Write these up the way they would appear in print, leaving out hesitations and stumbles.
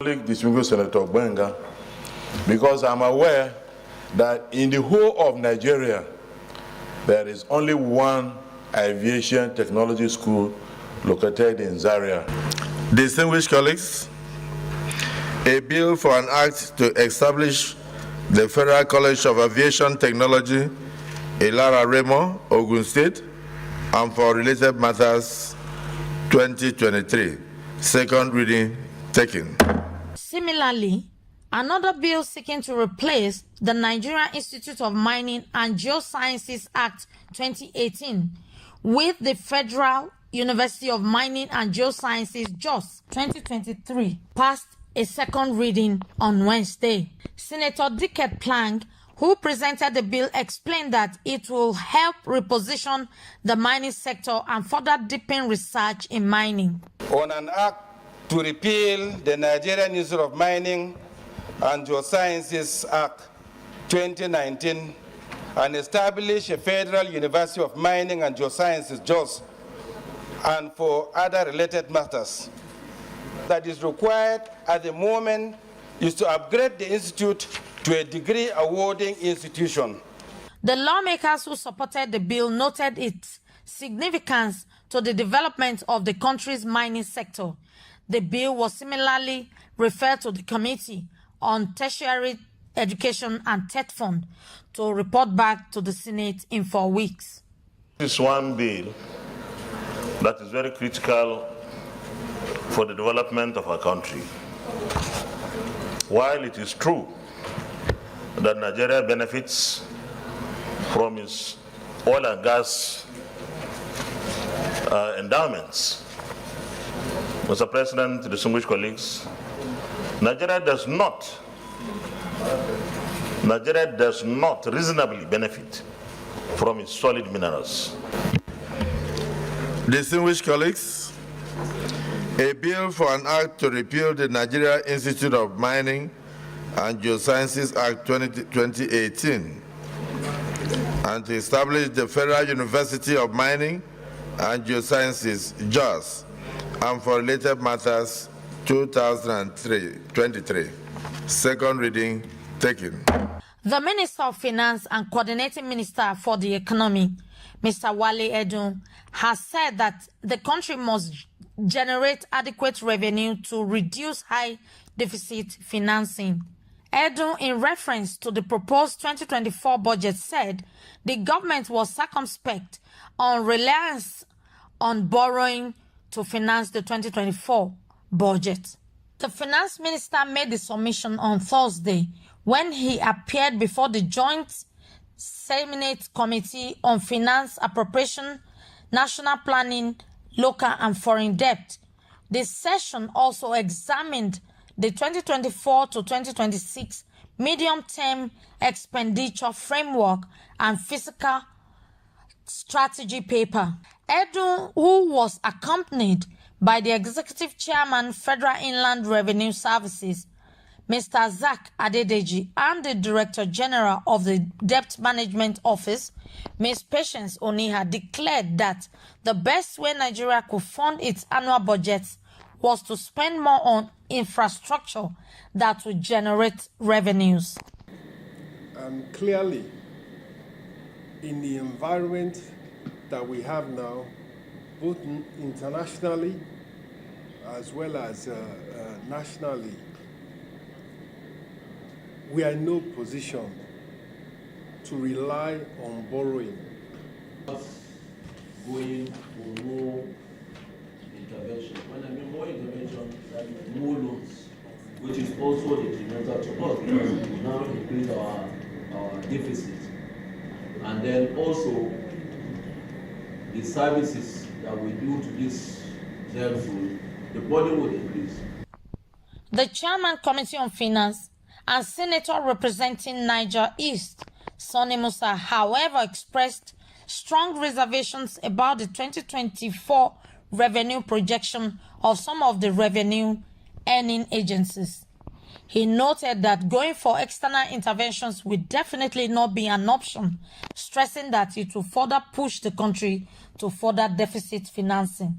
Distinguished Senator Benga, because I'm aware that in the whole of Nigeria, there is only one aviation technology school located in Zaria. Distinguished colleagues, a bill for an act to establish the Federal College of Aviation Technology, Ilara Remo, Ogun State, and for related matters, 2023. Second reading taken. Similarly, another bill seeking to replace the Nigerian Institute of Mining and Geosciences Act 2018 with the Federal University of Mining and Geosciences JOS 2023 passed a second reading on Wednesday. Senator Dickett Plank, who presented the bill, explained that it will help reposition the mining sector and further deepen research in mining. On an act to repeal the Nigerian Institute of Mining and Geosciences Act 2019 and establish a Federal University of Mining and Geosciences, JOS, and for other related matters. That is required at the moment is to upgrade the institute to a degree awarding institution. The lawmakers who supported the bill noted its significance to the development of the country's mining sector. The bill was similarly referred to the Committee on Tertiary Education and TET Fund to report back to the Senate in 4 weeks. This is one bill that is very critical for the development of our country. While it is true that Nigeria benefits from its oil and gas endowments, Mr. President, distinguished colleagues, Nigeria does not reasonably benefit from its solid minerals. Distinguished colleagues, a bill for an act to repeal the Nigeria Institute of Mining and Geosciences Act 2018 and to establish the Federal University of Mining and Geosciences, JOS, and for related matters, 2023. Second reading taken. The Minister of Finance and Coordinating Minister for the Economy, Mr. Wale Edun, has said that the country must generate adequate revenue to reduce high deficit financing. Edun, in reference to the proposed 2024 budget, said the government was circumspect on reliance on borrowing to finance the 2024 budget. The finance minister made the submission on Thursday when he appeared before the Joint Senate Committee on Finance, Appropriation, National Planning, Local and Foreign Debt. This session also examined the 2024 to 2026 medium-term expenditure framework and fiscal strategy paper. Edu, who was accompanied by the Executive Chairman, Federal Inland Revenue Services, Mr. Zach Adedeji, and the Director General of the Debt Management Office, Ms. Patience Oniha, declared that the best way Nigeria could fund its annual budgets was to spend more on infrastructure that would generate revenues. Clearly, in the environment that we have now, both internationally as well as nationally, we are in no position to rely on borrowing. Going for more intervention. When I mean more intervention, that is more loans, which is also detrimental to us because we now increase our deficit. And then also the services that we do to this household, the burden will increase. The Chairman Committee on Finance and Senator representing Niger East, Sonny Musa, however, expressed strong reservations about the 2024 revenue projection of some of the revenue-earning agencies. He noted that going for external interventions will definitely not be an option, stressing that it will further push the country to further deficit financing.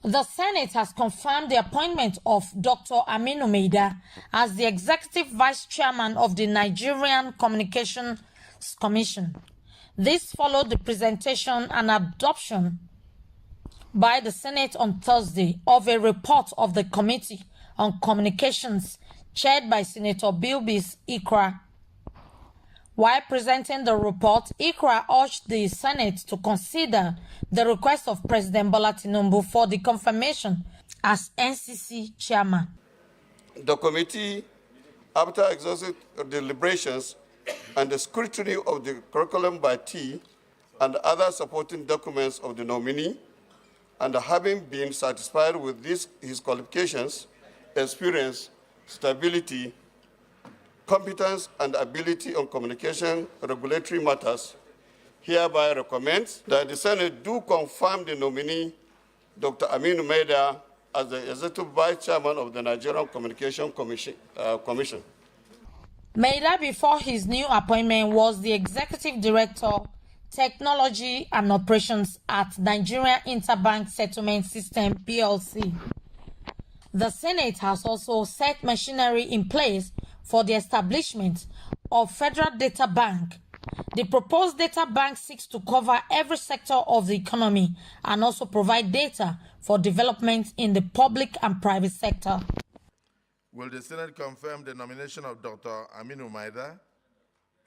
The Senate has confirmed the appointment of Dr. Aminu Maida as the Executive Vice Chairman of the Nigerian Communications Commission. This followed the presentation and adoption by the Senate on Thursday of a report of the Committee on Communications chaired by Senator Bilbis Ikra. While presenting the report, Ikra urged the Senate to consider the request of President Bola Tinubu for the confirmation as NCC chairman. The committee, after exhaustive deliberations and the scrutiny of the curriculum by T and other supporting documents of the nominee, and having been satisfied with his qualifications, experience, stability, competence, and ability on communication regulatory matters, hereby recommends that the Senate do confirm the nominee, Dr. Aminu Maida, as the Executive Vice Chairman of the Nigerian Communication Commission. Maida, before his new appointment, was the Executive Director, Technology and Operations at Nigeria Interbank Settlement System, PLC. The Senate has also set machinery in place for the establishment of Federal Data Bank. The proposed data bank seeks to cover every sector of the economy and also provide data for development in the public and private sector. Will the Senate confirm the nomination of Dr. Aminu Maida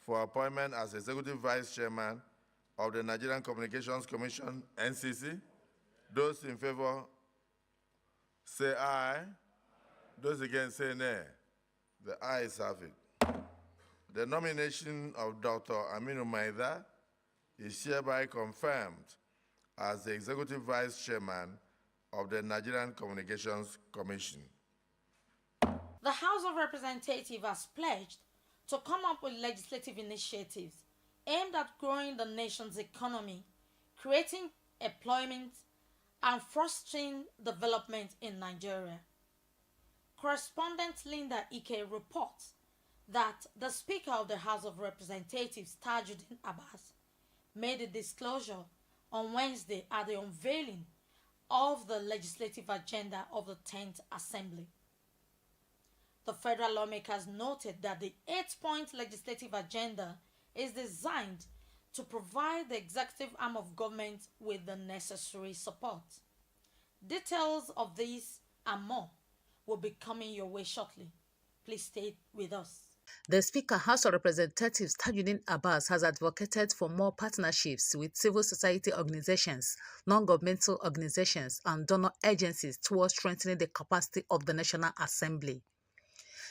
for appointment as Executive Vice Chairman of the Nigerian Communications Commission, NCC? Those in favor say aye. Those against say nay. The ayes have it. The nomination of Dr. Aminu Maida is hereby confirmed as the Executive Vice Chairman of the Nigerian Communications Commission. The House of Representatives has pledged to come up with legislative initiatives aimed at growing the nation's economy, creating employment, and fostering development in Nigeria. Correspondent Linda Ike reports that the Speaker of the House of Representatives, Tajuddin Abbas, made a disclosure on Wednesday at the unveiling of the legislative agenda of the 10th Assembly. The federal lawmakers noted that the 8-point legislative agenda is designed to provide the executive arm of government with the necessary support. Details of this and more will be coming your way shortly. Please stay with us. The Speaker, House of Representatives Tajuddin Abbas, has advocated for more partnerships with civil society organizations, non-governmental organizations, and donor agencies towards strengthening the capacity of the National Assembly.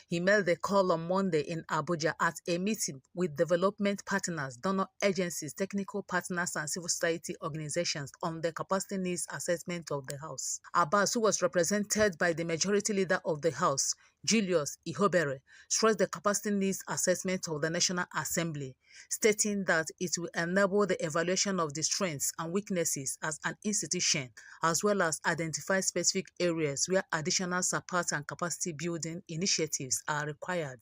He made the call on Monday in Abuja at a meeting with development partners, donor agencies, technical partners, and civil society organizations on the capacity needs assessment of the House. Abbas, who was represented by the majority leader of the House, Julius Ihobere, stressed the capacity needs assessment of the National Assembly, stating that it will enable the evaluation of the strengths and weaknesses as an institution, as well as identify specific areas where additional support and capacity building initiatives are required.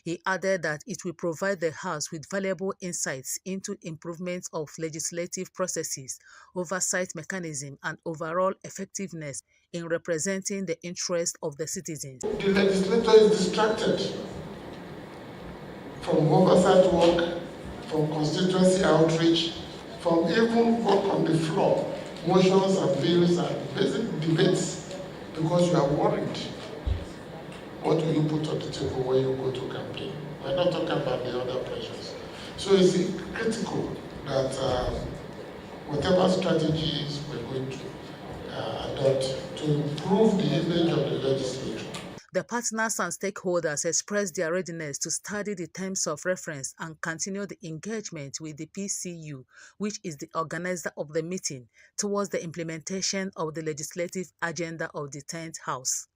He added that it will provide the House with valuable insights into improvements of legislative processes, oversight mechanism, and overall effectiveness in representing the interests of the citizens. The legislator is distracted from oversight work, from constituency outreach, from even work on the floor, motions and bills and basic debates, because you are worried. What will you put on the table when you go to campaign? We're not talking about the other pressures. So it's critical that whatever strategies we're going to adopt to improve the image of the legislature. The partners and stakeholders expressed their readiness to study the terms of reference and continue the engagement with the PCU, which is the organizer of the meeting, towards the implementation of the legislative agenda of the 10th House.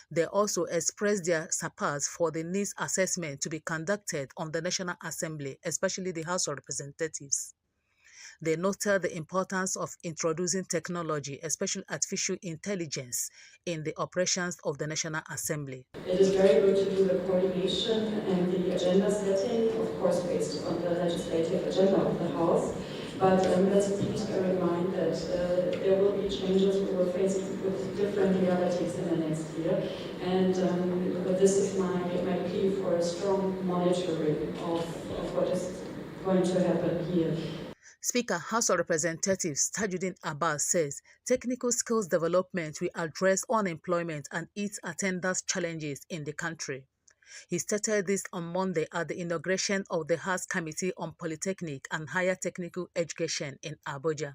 They also expressed their support for the needs assessment to be conducted on the National Assembly, especially the House of Representatives. They noted the importance of introducing technology, especially artificial intelligence, in the operations of the National Assembly. It is very good to do the coordination and the agenda setting, of course based on the legislative agenda of the House, But let's please bear in mind that there will be changes. We will face with different realities in the next year. And but this is my plea for a strong monitoring of what is going to happen here. Speaker House of Representatives Tajuddin Abbas says technical skills development will address unemployment and its attendant challenges in the country. He stated this on Monday at the inauguration of the House Committee on Polytechnic and Higher Technical Education in Abuja.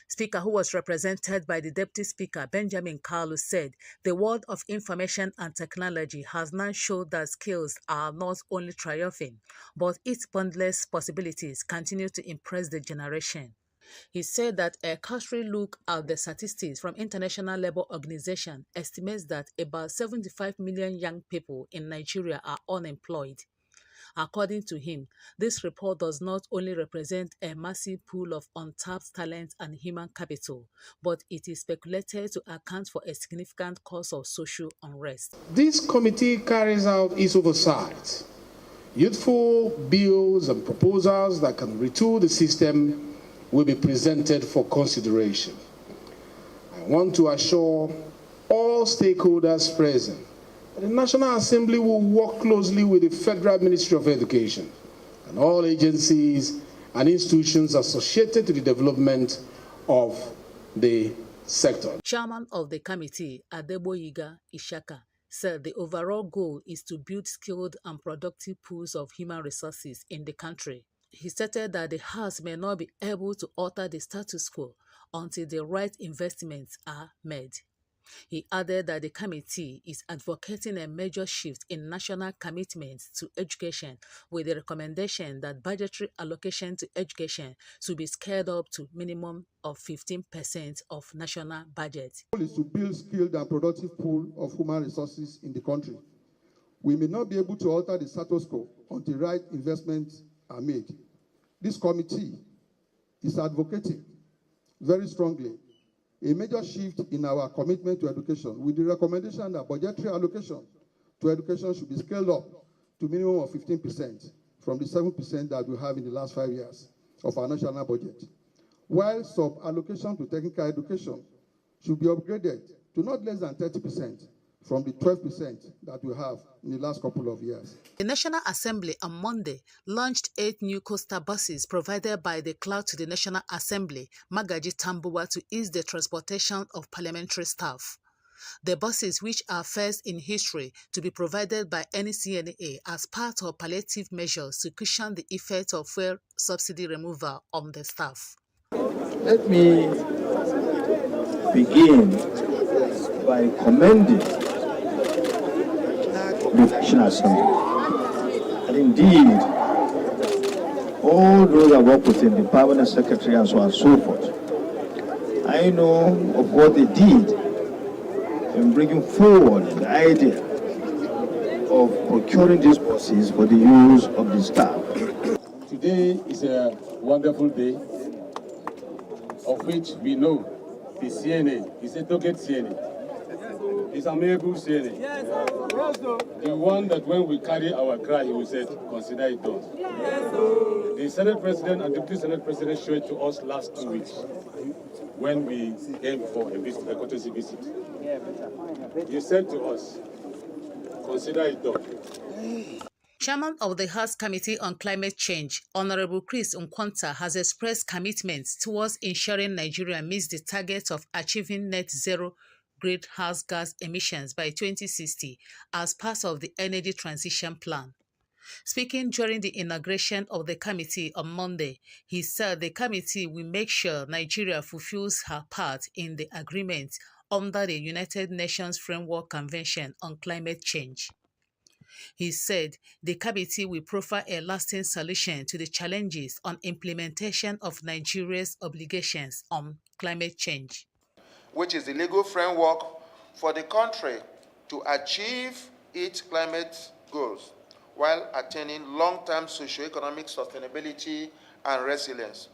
Speaker, who was represented by the Deputy Speaker Benjamin Kalu, said the world of information and technology has now shown that skills are not only triumphing, but its boundless possibilities continue to impress the generation. He said that a cursory look at the statistics from International Labour Organization estimates that about 75 million young people in Nigeria are unemployed. According to him, this report does not only represent a massive pool of untapped talent and human capital, but it is speculated to account for a significant cause of social unrest. This committee carries out its oversight. Youthful bills and proposals that can retool the system will be presented for consideration. I want to assure all stakeholders present that the National Assembly will work closely with the Federal Ministry of Education and all agencies and institutions associated to the development of the sector. Chairman of the committee, Adeboyiga Ishaka, said the overall goal is to build skilled and productive pools of human resources in the country. He stated that the House may not be able to alter the status quo until the right investments are made. He added that the committee is advocating a major shift in national commitments to education with the recommendation that budgetary allocation to education should be scaled up to minimum of 15% of national budget. The goal is to build skilled and productive pool of human resources in the country. We may not be able to alter the status quo until right investments are made. This committee is advocating very strongly a major shift in our commitment to education with the recommendation that budgetary allocation to education should be scaled up to minimum of 15% from the 7% that we have in the last 5 years of our national budget, while sub-allocation to technical education should be upgraded to not less than 30% from the 12% that we have in the last couple of years. The National Assembly on Monday launched 8 new coaster buses provided by the Clerk to the National Assembly, Magaji Tambuwa, to ease the transportation of parliamentary staff. The buses, which are first in history to be provided by any CNA as part of palliative measures to cushion the effect of fuel subsidy removal on the staff. Let me begin by commending the National Assembly, and indeed all those that work within the permanent secretary and so on and so forth. I know of what they did in bringing forward the idea of procuring these buses for the use of the staff. Today is a wonderful day, of which we know the CNA is a target CNA. It's an amiable CNA. The one that when we carry our cry, he will say, consider it done. The Senate President and Deputy Senate President showed it to us last 2 weeks when we came for a visit, a courtesy visit. He said to us, consider it done. Chairman of the House Committee on Climate Change, Honorable Chris Nkwanta, has expressed commitments towards ensuring Nigeria meets the target of achieving net zero greenhouse gas emissions by 2060 as part of the Energy Transition Plan. Speaking during the inauguration of the committee on Monday, he said the committee will make sure Nigeria fulfills her part in the agreement under the United Nations Framework Convention on Climate Change. He said the committee will profile a lasting solution to the challenges on implementation of Nigeria's obligations on climate change, which is the legal framework for the country to achieve its climate goals while attaining long-term socio-economic sustainability and resilience.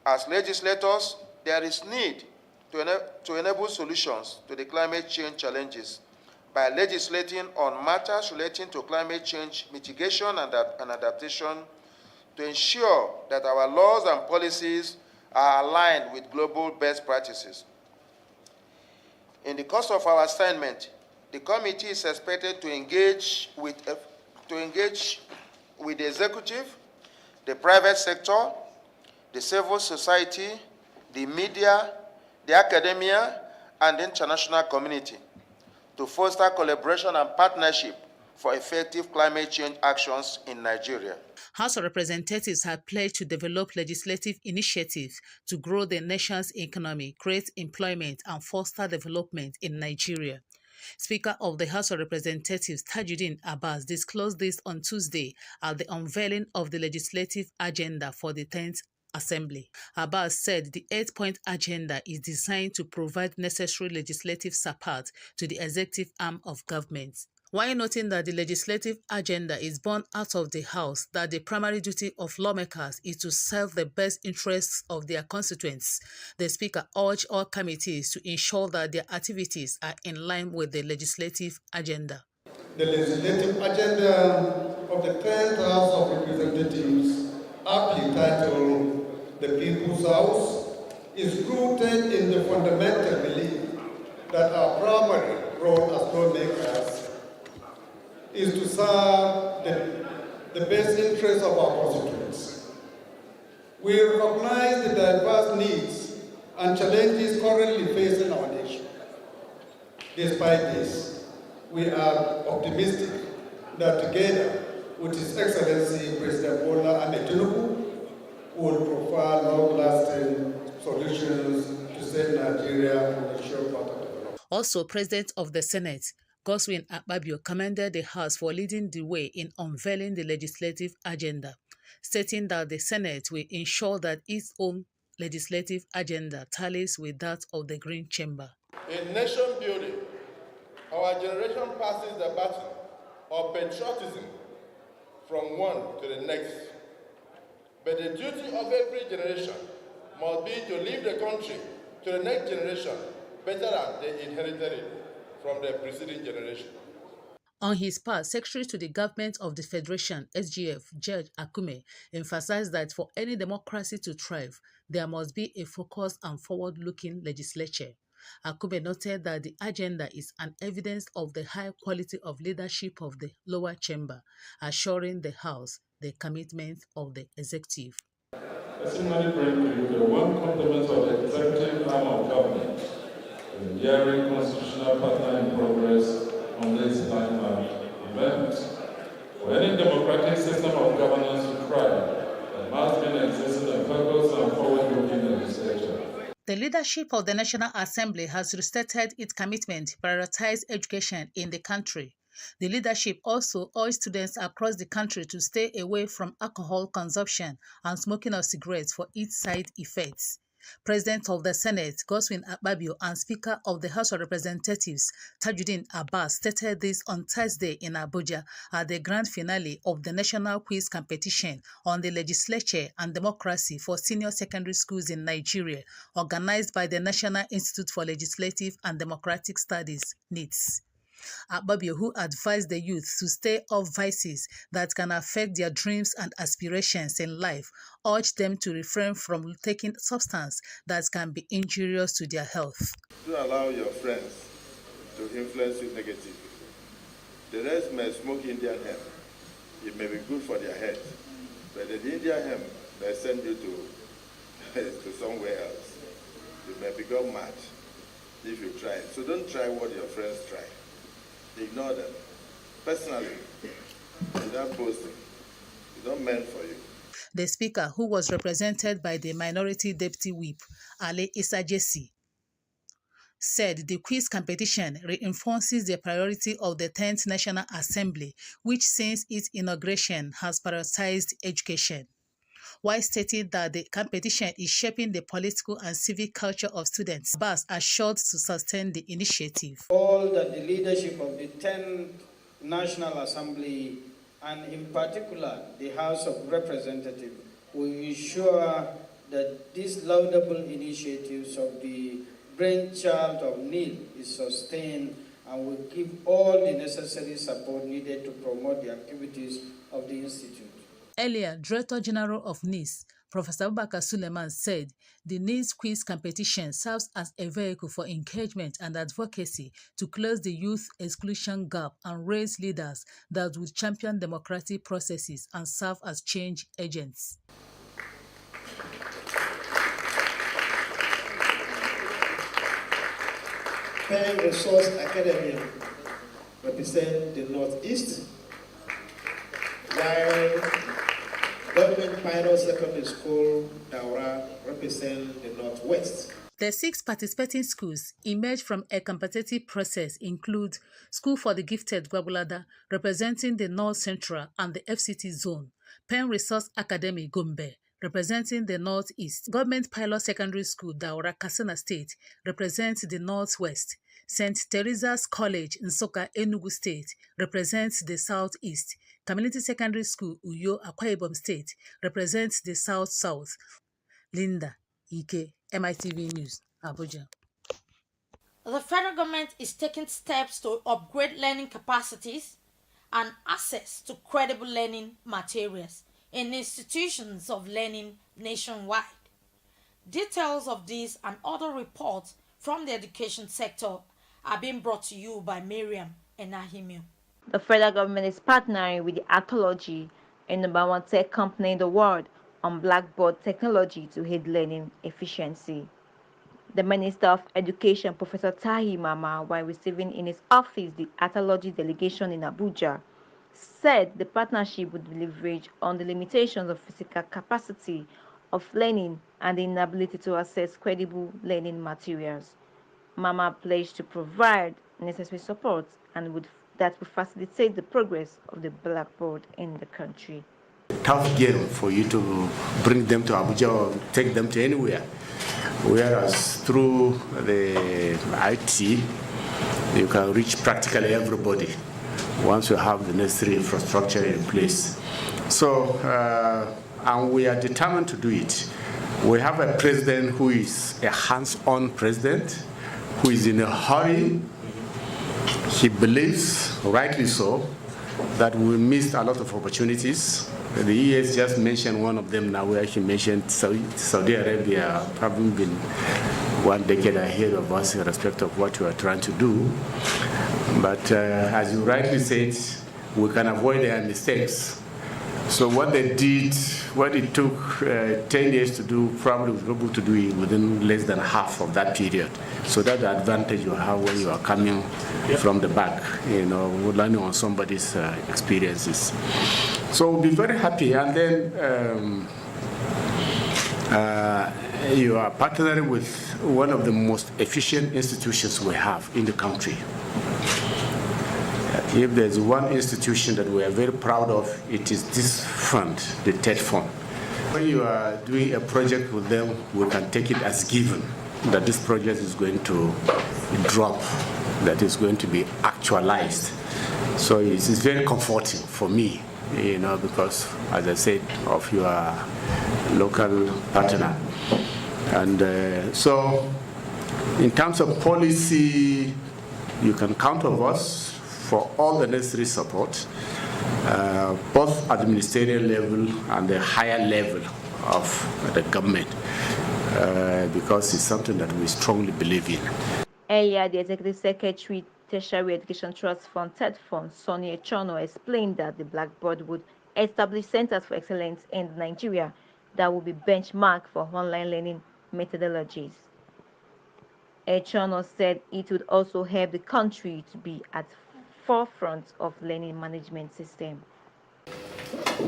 As legislators, there is need to enable solutions to the climate change challenges by legislating on matters relating to climate change mitigation and adaptation to ensure that our laws and policies are aligned with global best practices. In the course of our assignment, the committee is expected to engage with the executive, the private sector, the civil society, the media, the academia, and the international community to foster collaboration and partnership for effective climate change actions in Nigeria. House of Representatives have pledged to develop legislative initiatives to grow the nation's economy, create employment, and foster development in Nigeria. Speaker of the House of Representatives Tajuddin Abbas disclosed this on Tuesday at the unveiling of the legislative agenda for the 10th Assembly. Abbas said the 8-point agenda is designed to provide necessary legislative support to the executive arm of government. While noting that the legislative agenda is born out of the House, that the primary duty of lawmakers is to serve the best interests of their constituents, the Speaker urged all committees to ensure that their activities are in line with the legislative agenda. The legislative agenda of the 10th House of Representatives, aptly titled The People's House, is rooted in the fundamental belief that our primary role as lawmakers is to serve the best interests of our constituents. We recognize the diverse needs and challenges currently facing our nation. Despite this, we are optimistic that together with His Excellency President Bola Ahmed Tinubu, will provide long-lasting solutions to save Nigeria from the short path of development. Also, President of the Senate, Godswin Akpabio, commended the House for leading the way in unveiling the legislative agenda, stating that the Senate will ensure that its own legislative agenda tallies with that of the Green Chamber. In nation building, our generation passes the baton of patriotism from one to the next. But the duty of every generation must be to leave the country to the next generation better than they inherited it from the preceding generation. On his part, Secretary to the Government of the Federation, SGF, George Akume, emphasized that for any democracy to thrive, there must be a focused and forward-looking legislature. Akume noted that the agenda is an evidence of the high quality of leadership of the lower chamber, assuring the House the commitment of the executive. I similarly bring to you the one compliment of the executive arm of government, the enduring constitutional partner in progress on this landmark event. For any democratic system of governance to thrive, there must be an existing and focused and forward-looking legislature. The leadership of the National Assembly has restated its commitment to prioritize education in the country. The leadership also urged students across the country to stay away from alcohol consumption and smoking of cigarettes for its side effects. President of the Senate, Godswin Akpabio, and Speaker of the House of Representatives, Tajuddin Abbas, stated this on Thursday in Abuja at the grand finale of the National Quiz Competition on the Legislature and Democracy for Senior Secondary Schools in Nigeria, organized by the National Institute for Legislative and Democratic Studies, NITS. Akpabio, who advised the youth to stay off vices that can affect their dreams and aspirations in life, urged them to refrain from taking substances that can be injurious to their health. Do allow your friends to influence you negatively. The rest may smoke Indian hemp. It may be good for their health, but the Indian hemp may send you to somewhere else. You may become mad if you try it. So don't try what your friends try. Ignore them. Personally, without boasting, it's not meant for you. The Speaker, who was represented by the Minority Deputy Whip, Ale Issa Jesse, said the quiz competition reinforces the priority of the 10th National Assembly, which since its inauguration has prioritized education, while stating that the competition is shaping the political and civic culture of students. Abbas assured to sustain the initiative. All that the leadership of the 10th National Assembly, and in particular the House of Representatives, will ensure that these laudable initiatives of the brainchild of NIL is sustained and will give all the necessary support needed to promote the activities of the Institute. Earlier, Director General of NIS, Professor Abubakar Suleiman, said the NIS quiz competition serves as a vehicle for engagement and advocacy to close the youth exclusion gap and raise leaders that would champion democratic processes and serve as change agents. Penn Resource Academy represent the Northeast, while Government Pilot Secondary School, Daura, represent the Northwest. The 6 participating schools emerged from a competitive process include School for the Gifted Gwagwalada, representing the North Central and the FCT Zone, Penn Resource Academy Gombe, representing the Northeast, Government Pilot Secondary School, Daura, Katsina State, represents the Northwest, St. Teresa's College, Nsukka, Enugu State, represents the Southeast, Community Secondary School, Uyo, Akwa Ibom State, represents the South-South. Linda Ike, MITV News, Abuja. The federal government is taking steps to upgrade learning capacities and access to credible learning materials in institutions of learning nationwide. Details of these and other reports from the education sector are being brought to you by Miriam Enahimio. The federal government is partnering with the Archaeology, a #1 tech company in the world, on blackboard technology to aid learning efficiency. The Minister of Education, Professor Tahi Mama, while receiving in his office the Archaeology delegation in Abuja, said the partnership would leverage on the limitations of physical capacity of learning and the inability to access credible learning materials. Mama pledged to provide necessary support and that would facilitate the progress of the blackboard in the country. Tough game for you to bring them to Abuja or take them to anywhere. Whereas through the IT, you can reach practically everybody once you have the necessary infrastructure in place. So, and we are determined to do it. We have a president who is a hands-on president, who is in a hurry. He believes, rightly so, that we missed a lot of opportunities. The ES just mentioned one of them now, where he mentioned Saudi Arabia having been 1 decade ahead of us in respect of what we are trying to do. But as you rightly said, we can avoid their mistakes. So what they did, what it took 10 years to do, probably we'll be able to do it within less than half of that period. So that's the advantage you have when you are coming from the back, learning on somebody's experiences. So we'll be very happy. And then you are partnering with one of the most efficient institutions we have in the country. If there's one institution that we are very proud of, it is this fund, the TED Fund. When you are doing a project with them, we can take it as given that this project is going to drop, that is going to be actualized. So it's very comforting for me, because, as I said, of your local partner. And so in terms of policy, you can count on us for all the necessary support, both at the ministerial level and the higher level of the government, because it's something that we strongly believe in. Earlier, the Executive Secretary, Tertiary Education Trust Fund, TED Fund, Sonny Echono, explained that the Blackboard would establish centers for excellence in Nigeria that will be benchmarked for online learning methodologies. Echono said it would also help the country to be at forefront of learning management system.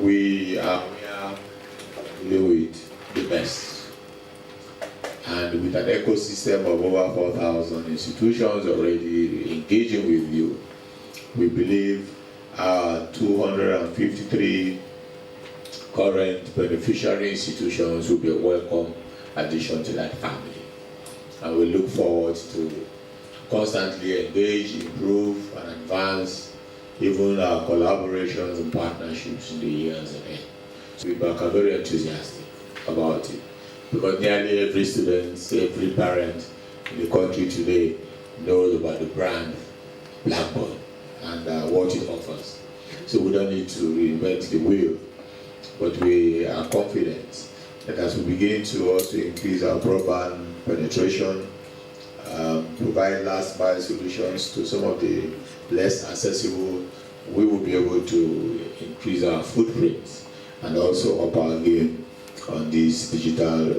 We are with the best, and with an ecosystem of over 4,000 institutions already engaging with you, we believe our 253 current beneficiary institutions will be a welcome addition to that family, and we look forward to constantly engage, improve, and advance even our collaborations and partnerships in the years ahead. So we are very enthusiastic about it, because nearly every student, every parent in the country today knows about the brand Blackboard and what it offers. So we don't need to reinvent the wheel. but we are confident that as we begin to also increase our broadband penetration, provide last mile solutions to some of the less accessible, we will be able to increase our footprint and also up our game on this digital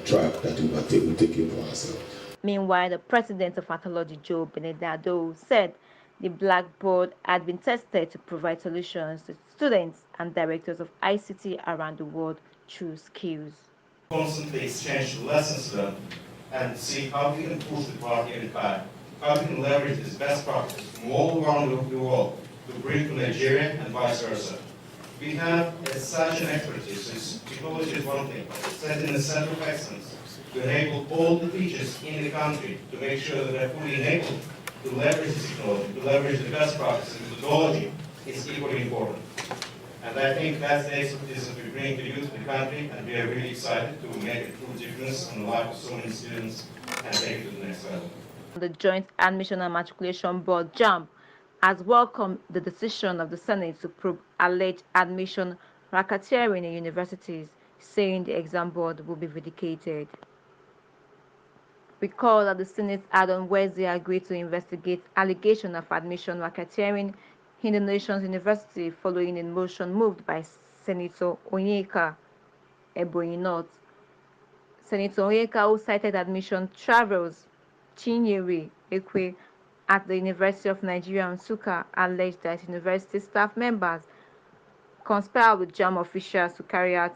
track that we're taking for ourselves. Meanwhile, the president of Pathology, Joe Benedado, said the Blackboard had been tested to provide solutions to students and directors of ICT around the world through skills. Constantly exchange lessons learned and see how we can push the clock even back, how we can leverage this best practice from all around the world to bring to Nigeria and vice versa. We have such an expertise. Technology is one thing, but setting a center of excellence to enable all the teachers in the country to make sure that they're fully enabled to leverage this technology, to leverage the best practice and methodology is equally important. And I think that's the expertise that we bring to youth in the country, and we are really excited to make a true difference in the life of so many students and take it to the next level. The Joint Admission and Matriculation Board, JAMB, has welcomed the decision of the Senate to probe alleged admission racketeering in universities, saying the exam board will be vindicated. Recall that the Senate had on Wednesday agreed to investigate allegations of admission racketeering in the nation's university following a motion moved by Senator Onyeka Ebonyi North. Senator Onyeka, who cited admission travels Chinyere Ekwe at the University of Nigeria Nsukka, alleged that university staff members conspired with JAMB officials to carry out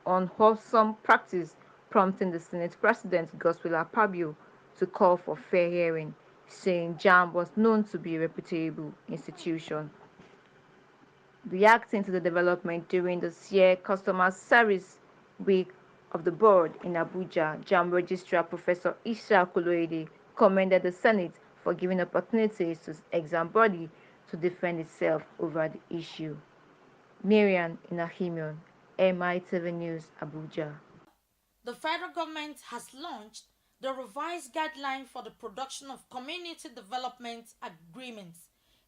unwholesome practice, prompting the Senate President Godswill Akpabio to call for fair hearing, saying JAMB was known to be a reputable institution. Reacting to the development during this year's Customer Service Week of the board in Abuja, JAMB Registrar Professor Isha Koloede commended the Senate for giving opportunities to the exam body to defend itself over the issue. Miriam Inahimion, MITV News, Abuja. The federal government has launched the revised guideline for the production of community development agreements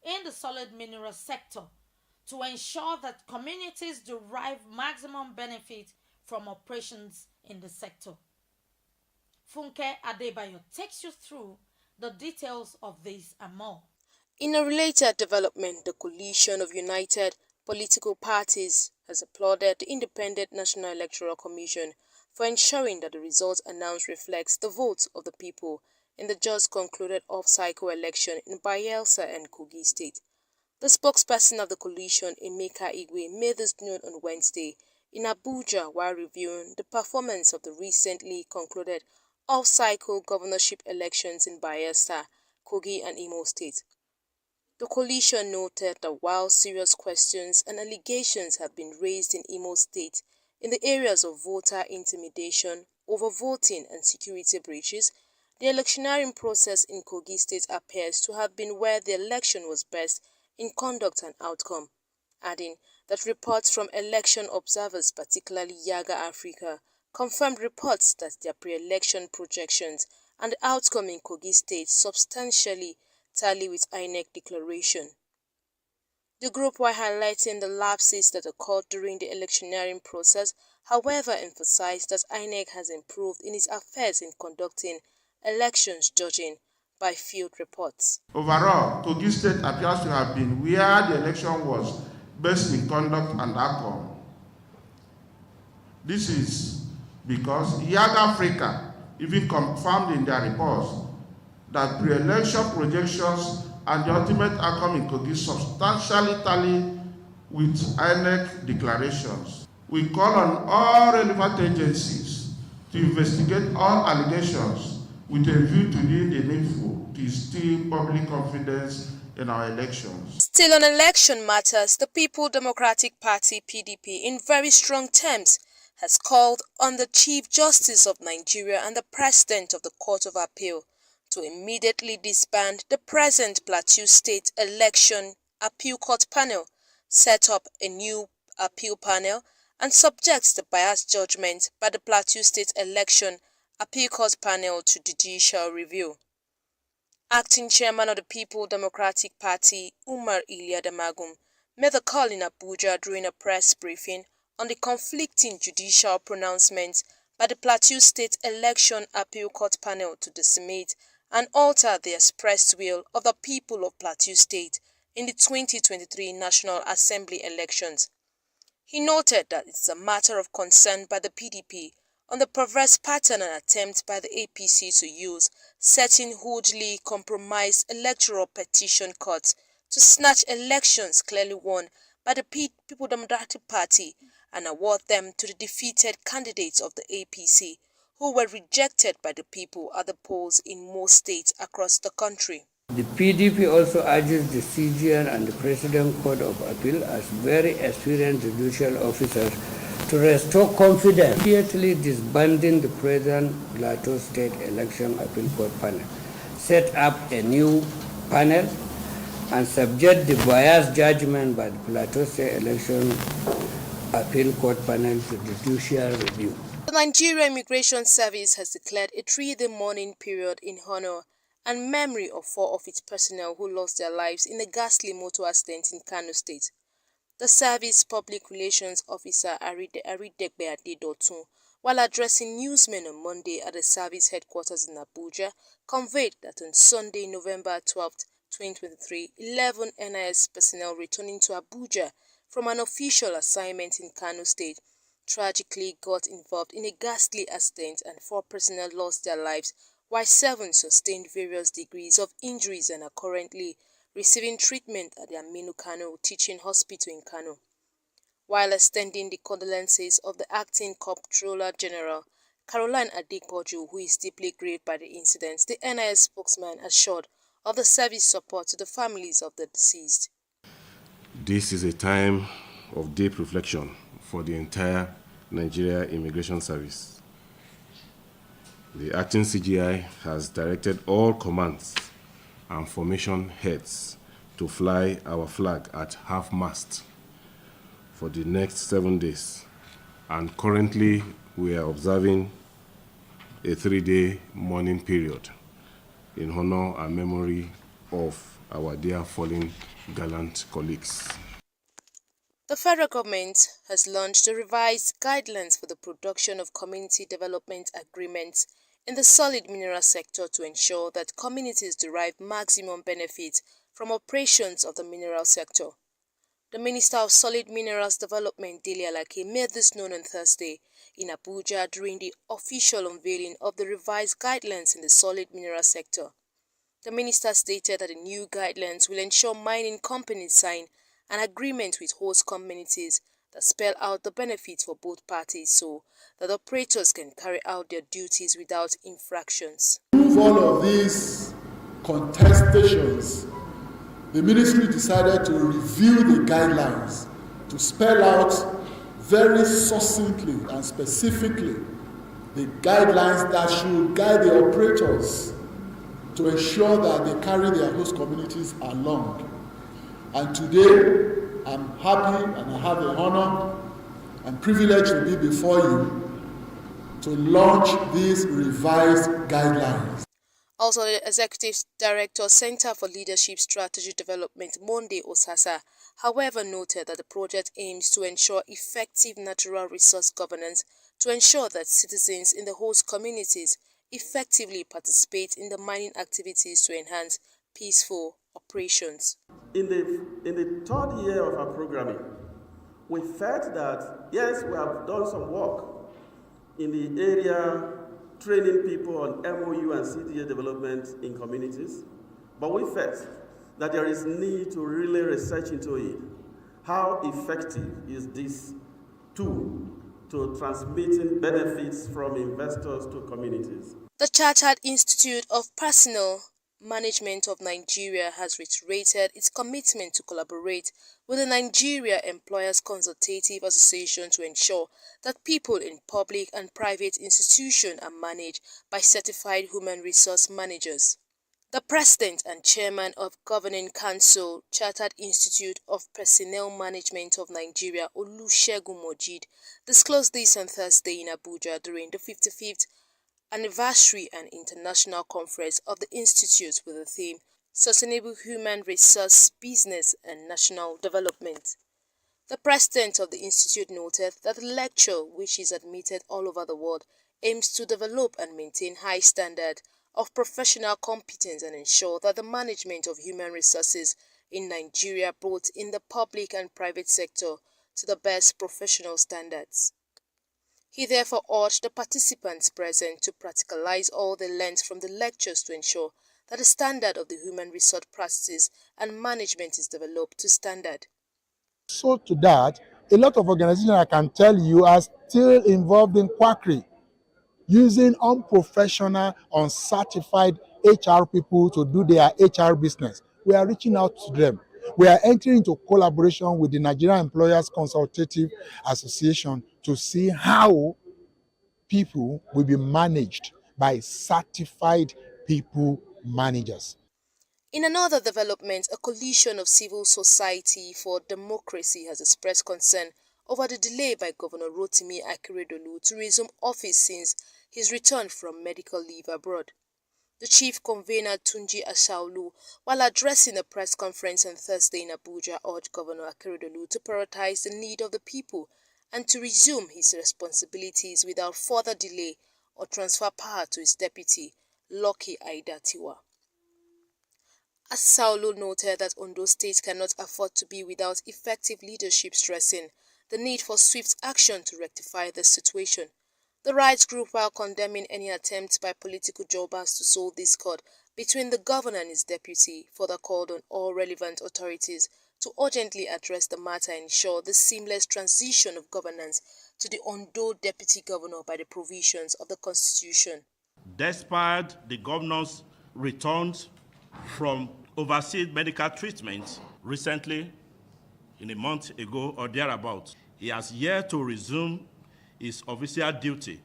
in the solid mineral sector to ensure that communities derive maximum benefit from operations in the sector. Funke Adebayo takes you through the details of this and more. In a related development, the coalition of united political parties has applauded the Independent National Electoral Commission for ensuring that the results announced reflects the votes of the people in the just concluded off-cycle election in Bayelsa and Kogi State. The spokesperson of the coalition, Emeka Igwe, made this known on Wednesday in Abuja while reviewing the performance of the recently concluded off-cycle governorship elections in Bayelsa, Kogi and Imo State. The coalition noted that while serious questions and allegations have been raised in Imo State in the areas of voter intimidation, overvoting and security breaches, the electioneering process in Kogi State appears to have been where the election was best in conduct and outcome, adding that reports from election observers, particularly Yaga Africa, confirmed reports that their pre-election projections and the outcome in Kogi State substantially tally with INEC declaration. The group, while highlighting the lapses that occurred during the electioneering process, however emphasized that INEC has improved in its affairs in conducting elections, judging by field reports. Overall, Kogi State appears to have been where the election was best in conduct and outcome. This is because Yaga Africa even confirmed in their reports that pre-election projections and the ultimate outcome in Kogi substantially tally with INEC declarations. We call on all relevant agencies to investigate all allegations with a view to doing the needful to instill public confidence in our elections. Still on election matters, the People Democratic Party (PDP) in very strong terms has called on the Chief Justice of Nigeria and the President of the Court of Appeal to immediately disband the present Plateau State Election Appeal Court panel, set up a new appeal panel, and subject the biased judgment by the Plateau State Election Appeal Court panel to judicial review. Acting Chairman of the People Democratic Party, Umar Iliadamagum, made the call in Abuja during a press briefing on the conflicting judicial pronouncements by the Plateau State Election Appeal Court panel to decimate and alter the expressed will of the people of Plateau State in the 2023 National Assembly elections. He noted that it is a matter of concern by the PDP on the perverse pattern and attempt by the APC to use certain hugely compromised electoral petition courts to snatch elections clearly won by the People Democratic Party and award them to the defeated candidates of the APC, who were rejected by the people at the polls in most states across the country. The PDP also urges the CGR and the President Court of Appeal as very experienced judicial officers to restore confidence, immediately disbanding the present Plateau State Election Appeal Court panel, set up a new panel, and subject the biased judgment by the Plateau State Election Appeal Court panel to judicial review. The Nigeria Immigration Service has declared a 3-day mourning period in honor and memory of 4 of its personnel who lost their lives in a ghastly motor accident in Kano State. The service public relations officer Aridegbe Adedotun, while addressing newsmen on Monday at the service headquarters in Abuja, conveyed that on Sunday, November 12, 2023, 11 NIS personnel returning to Abuja from an official assignment in Kano State tragically got involved in a ghastly accident and 4 personnel lost their lives, while 7 sustained various degrees of injuries and are currently receiving treatment at the Aminu Kano Teaching Hospital in Kano. While extending the condolences of the Acting Comptroller General, Caroline Adepoju, who is deeply grieved by the incident, the NIS spokesman assured of the service support to the families of the deceased. This is a time of deep reflection for the entire Nigeria Immigration Service. The acting CGI has directed all commands and formation heads to fly our flag at half-mast for the next 7 days, and currently we are observing a 3-day mourning period in honor and memory of our dear fallen gallant colleagues. The federal government has launched the revised guidelines for the production of community development agreements in the solid mineral sector to ensure that communities derive maximum benefits from operations of the mineral sector. The Minister of Solid Minerals Development, Dele Alake, made this known on Thursday in Abuja during the official unveiling of the revised guidelines in the solid mineral sector. The minister stated that the new guidelines will ensure mining companies sign an agreement with host communities that spell out the benefits for both parties so that operators can carry out their duties without infractions. To all of these contestations, the ministry decided to review the guidelines to spell out very succinctly and specifically the guidelines that should guide the operators to ensure that they carry their host communities along. And today, I'm happy and I have the honor and privilege to be before you to launch these revised guidelines. Also, the Executive Director, Center for Leadership Strategy Development, Monde Osasa, however, noted that the project aims to ensure effective natural resource governance to ensure that citizens in the host communities effectively participate in the mining activities to enhance peaceful operations. In the 3rd year of our programming, we felt that, yes, we have done some work in the area training people on MOU and CDA development in communities, but we felt that there is need to really research into it. How effective is this tool to transmitting benefits from investors to communities? The Chartered Institute of Personnel Management of Nigeria has reiterated its commitment to collaborate with the Nigeria Employers Consultative Association to ensure that people in public and private institutions are managed by certified human resource managers. The President and Chairman of Governing Council, Chartered Institute of Personnel Management of Nigeria, Olusegun Mojid, disclosed this on Thursday in Abuja during the 55th Anniversary and International Conference of the Institute with the theme Sustainable Human Resource Business and National Development. The president of the institute noted that the lecture, which is admitted all over the world, aims to develop and maintain high standard of professional competence and ensure that the management of human resources in Nigeria, both in the public and private sector, to the best professional standards. He therefore urged the participants present to practicalize all they learned from the lectures to ensure that the standard of the human resource practices and management is developed to standard. So to that, a lot of organizations, I can tell you, are still involved in quackery, using unprofessional, uncertified HR people to do their HR business. We are reaching out to them. We are entering into collaboration with the Nigerian Employers Consultative Association to see how people will be managed by certified people managers. In another development, a coalition of civil society for democracy has expressed concern over the delay by Governor Rotimi Akeredolu to resume office since his return from medical leave abroad. The chief convener Tunji Ashaolu, while addressing a press conference on Thursday in Abuja, urged Governor Akeredolu to prioritize the need of the people and to resume his responsibilities without further delay or transfer power to his deputy, Lucky Aidatiwa. Ashaolu noted that Ondo State cannot afford to be without effective leadership, stressing the need for swift action to rectify the situation. The rights group, while condemning any attempt by political jobbers to solve this discord between the governor and his deputy, further called on all relevant authorities to urgently address the matter and ensure the seamless transition of governance to the Ondo deputy governor by the provisions of the constitution. Despite the governor's returns from overseas medical treatment recently, in a month ago or thereabouts, he has yet to resume his official duty.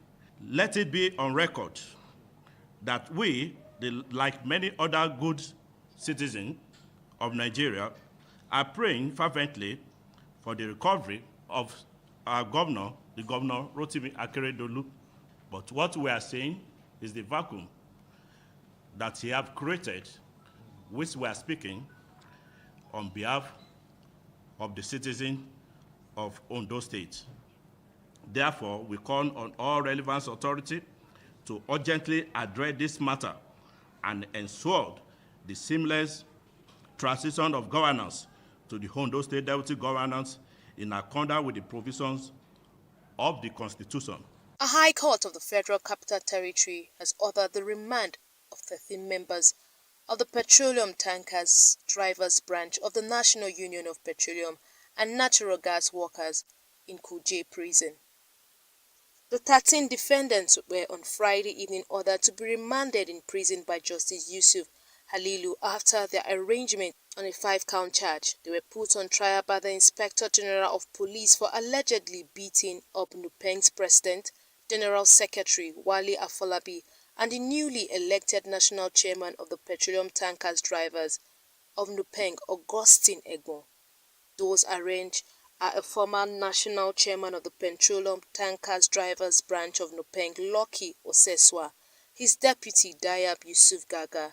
Let it be on record that we, like many other good citizens of Nigeria, are praying fervently for the recovery of our governor, the Governor Rotimi Akeredolu. But what we are saying is the vacuum that he have created, which we are speaking on behalf of the citizens of Ondo State. Therefore, we call on all relevant authorities to urgently address this matter and ensure the seamless transition of governance to the Ondo State Deputy Governance in accordance with the provisions of the Constitution. A High Court of the Federal Capital Territory has ordered the remand of 13 members of the Petroleum Tankers Drivers Branch of the National Union of Petroleum and Natural Gas Workers in Kuje Prison. The 13 defendants were on Friday evening ordered to be remanded in prison by Justice Yusuf Halilu after their arraignment on a 5-count charge. They were put on trial by the Inspector General of Police for allegedly beating up Nupeng's President, General Secretary Wale Afolabi, and the newly elected National Chairman of the Petroleum Tankers Drivers of Nupeng, Augustine Egon. Those arraigned are a former National Chairman of the Petroleum Tankers Drivers Branch of Nupeng, Lucky Oseswa, his deputy Dayab Yusuf Gaga,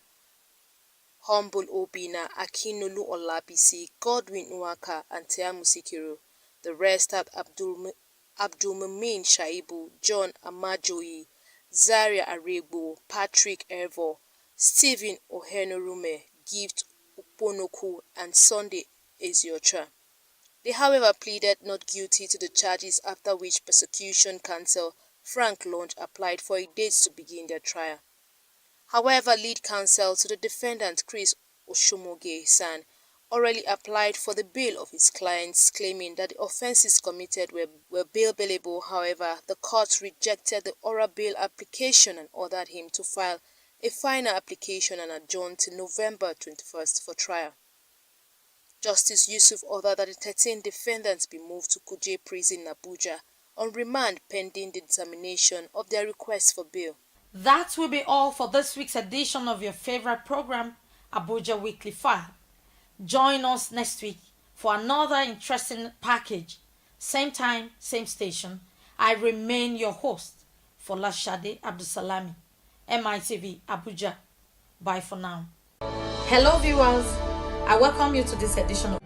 Humble Obina, Akinolu Olabisi, Godwin Nwaka, and Teamu Sikiru. The rest are Abdulmumin Shaibu, John Amajoyi, Zaria Arego, Patrick Ervo, Stephen Ohenorume, Gift Uponoku, and Sunday Eziotra. They, however, pleaded not guilty to the charges, after which prosecution counsel Frank Lunge applied for a date to begin their trial. However, lead counsel to the defendant Chris Oshomoge-san orally applied for the bail of his clients, claiming that the offences committed were bail-bailable. However, the court rejected the oral bail application and ordered him to file a final application and adjourn to November 21st for trial. Justice Yusuf ordered that the 13 defendants be moved to Kuje Prison in Abuja on remand pending the determination of their request for bail. That will be all for this week's edition of your favorite program, Abuja Weekly File. Join us next week for another interesting package. Same time, same station. I remain your host, Folashade Abdusalami, MITV Abuja. Bye for now. Hello viewers, I welcome you to this edition of